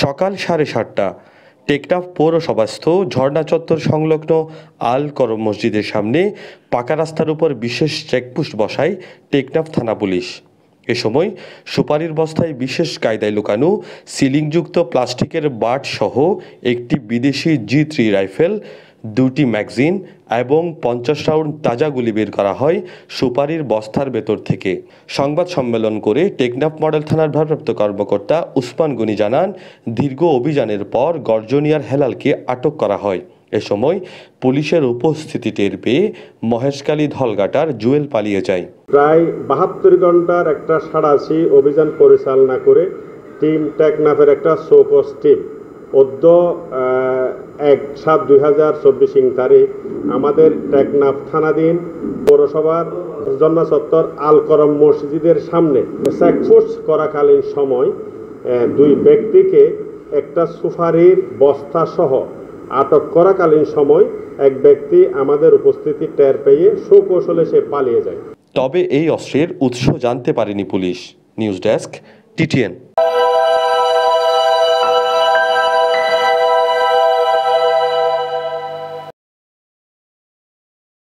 সকাল 7:30টা টেকনাফ পৌরসভাস্থ ঝর্ণা চত্বর সংলগ্ন আল করম মসজিদের সামনে পাকা রাস্তার উপর বিশেষ চেকপোস্ট বসায় টেকনাফ থানা পুলিশ। এ সময় সুপারির বস্তায় বিশেষ কায়দায় লুকানো সিলিংযুক্ত প্লাস্টিকের বাট সহ একটি বিদেশি G3 রাইফেল, 2টি ম্যাগাজিন এবং 50 রাউন্ড তাজা গুলি বের করা হয় সুপারির বস্তার ভেতর থেকে। সংবাদ সম্মেলন করে টেকনাফ মডেল থানার ভারপ্রাপ্ত কর্মকর্তা উসমান গনি জানান, দীর্ঘ অভিযানের পর গর্জনিয়ার হেলালকে আটক করা হয়। এ সময় পুলিশের উপস্থিতি টের পেয়ে মহেশখালী ধলঘাটার জুয়েল পালিয়ে যায়। প্রায় 72 ঘন্টার একটা সাঁড়াশি অভিযান পরিচালনা করে টিম টেকনাফের একটা শোকস টিম অদ্য 1/7/2024 তারিখ আমাদের টেকনাফ থানাধীন পৌরসভার ঝর্ণা চত্বর আল করম মসজিদের সামনে চেকপোস্ট করাকালীন সময় দুই ব্যক্তিকে একটা সুপারির বস্তা সহ আটক করাকালীন সময় এক ব্যক্তি আমাদের উপস্থিতি টের পেয়ে সুকৌশলে সে পালিয়ে যায়। তবে এই অস্ত্রের উৎস জানতে পারেনি পুলিশ। News desk, TTN।